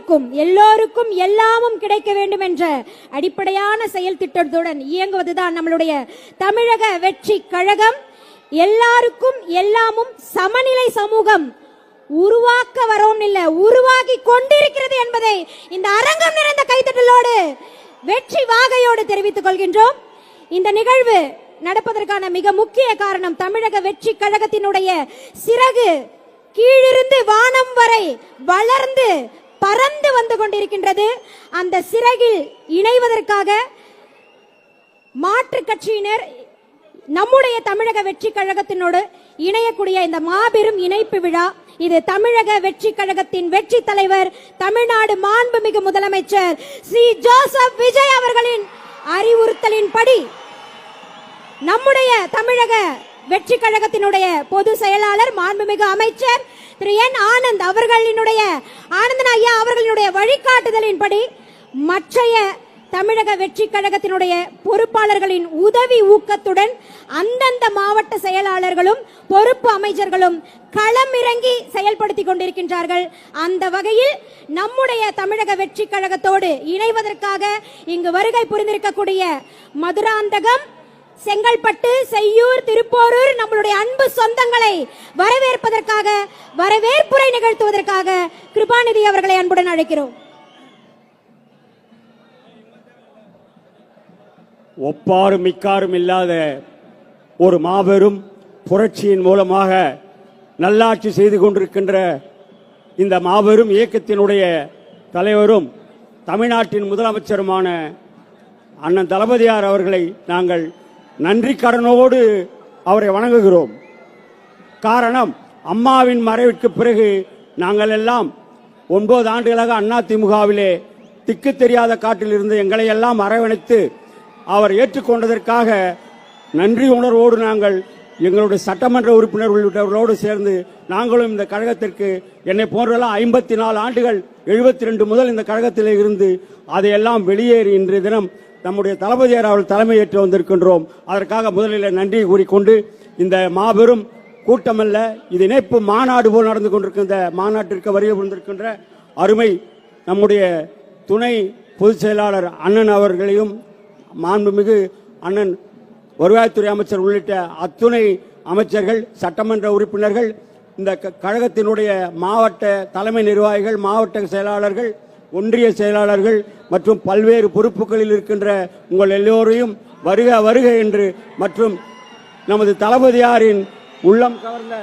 அனைவருக்கும் எல்லோருக்கும் எல்லாமும் கிடைக்க வேண்டும் என்ற அடிப்படையான செயல் திட்டத்துடன் இயங்குவதுதான் நம்மளுடைய தமிழக வெற்றி கழகம். எல்லாருக்கும் எல்லாமும் சமநிலை சமூகம் உருவாக்க வரோம் இல்ல, உருவாகி கொண்டிருக்கிறது என்பதை இந்த அரங்கம் நிறைந்த கைத்தட்டலோடு வெற்றி வாகையோடு தெரிவித்துக் கொள்கின்றோம். இந்த நிகழ்வு நடப்பதற்கான மிக முக்கிய காரணம் தமிழக வெற்றி கழகத்தினுடைய சிறகு கீழிருந்து வானம் வரை வளர்ந்து பறந்து வந்து கொண்டிருக்கின்றது. அந்த சிறகில் இணைவதற்காக மாற்றுக் கட்சியினர் நம்முடைய தமிழக வெற்றி கழகத்தினோடு இணையக்கூடிய இந்த மாபெரும் இணைப்பு விழா, இது தமிழக வெற்றி கழகத்தின் வெற்றி தலைவர் தமிழ்நாடு மாண்புமிகு முதலமைச்சர் ஸ்ரீ ஜோசப் விஜய் அவர்களின் அறிவுறுத்தலின்படி நம்முடைய தமிழக வெற்றி கழகத்தினுடைய பொது செயலாளர் மாண்புமிகு அமைச்சர் திரு என் ஆனந்த் அவர்களினுடைய ஆனந்தன் ஐயா அவர்களினுடைய வழிகாட்டுதலின்படி மற்றைய தமிழக வெற்றி கழகத்தினுடைய பொறுப்பாளர்களின் உதவி ஊக்கத்துடன் அந்தந்த மாவட்ட செயலாளர்களும் பொறுப்பு அமைச்சர்களும் களமிறங்கி செயல்படுத்திக் கொண்டிருக்கின்றார்கள். அந்த வகையில் நம்முடைய தமிழக வெற்றி கழகத்தோடு இணைவதற்காக இங்கு வருகை புரிந்திருக்கக்கூடிய மதுராந்தகம், செங்கல்பட்டு, செய்யூர், திருப்போரூர் நம்மளுடைய அன்பு சொந்தங்களை வரவேற்பதற்காக வரவேற்புரை நிகழ்த்துவதற்காக கிருபாநிதி அவர்களை அன்புடன் அழைக்கிறோம். ஒப்பாரும் மிக்காரும் இல்லாத ஒரு மாபெரும் புரட்சியின் மூலமாக நல்லாட்சி செய்து கொண்டிருக்கின்ற இந்த மாபெரும் இயக்கத்தினுடைய தலைவரும் தமிழ்நாட்டின் முதலமைச்சருமான அண்ணன் தளபதியார் அவர்களை நாங்கள் நன்றி கடனோடு அவரை வணங்குகிறோம். காரணம், அம்மாவின் மறைவிற்கு பிறகு நாங்கள் எல்லாம் 9 ஆண்டுகளாக அதிமுகவிலே திக்கு தெரியாத காட்டில் இருந்து எங்களை எல்லாம் அரவணைத்து அவர் ஏற்றுக்கொண்டதற்காக நன்றி உணர்வோடு நாங்கள் எங்களுடைய சட்டமன்ற உறுப்பினர் உள்ளிட்டவர்களோடு சேர்ந்து நாங்களும் இந்த கழகத்திற்கு என்னை போன்றெல்லாம் 54 ஆண்டுகள் 72 முதல் இந்த கழகத்திலே இருந்து அதையெல்லாம் வெளியேறி இன்றைய தினம் நம்முடைய தளபதியார் அவர்கள் தலைமையேற்று வந்திருக்கின்றோம். அதற்காக முதலில் நன்றி கூறிக்கொண்டு, இந்த மாபெரும் கூட்டமல்ல, இது இணைப்பு மாநாடு போல் நடந்து கொண்டிருக்கின்ற மாநாட்டிற்கு வருகை புரிந்திருக்கின்ற அருமை நம்முடைய துணை பொதுச் செயலாளர் அண்ணன் அவர்களையும் மாண்புமிகு அண்ணன் வருவாய்த்துறை அமைச்சர் உள்ளிட்ட அத்துணை அமைச்சர்கள், சட்டமன்ற உறுப்பினர்கள், இந்த கழகத்தினுடைய மாவட்ட தலைமை நிர்வாகிகள், மாவட்ட செயலாளர்கள், ஒன்றிய செயலாளர்கள் மற்றும் பல்வேறு பொறுப்புகளில் இருக்கின்ற உங்கள் எல்லோரையும் வருக வருக என்று மற்றும் நமது தளபதியாரின் உள்ளம் கவர்ந்த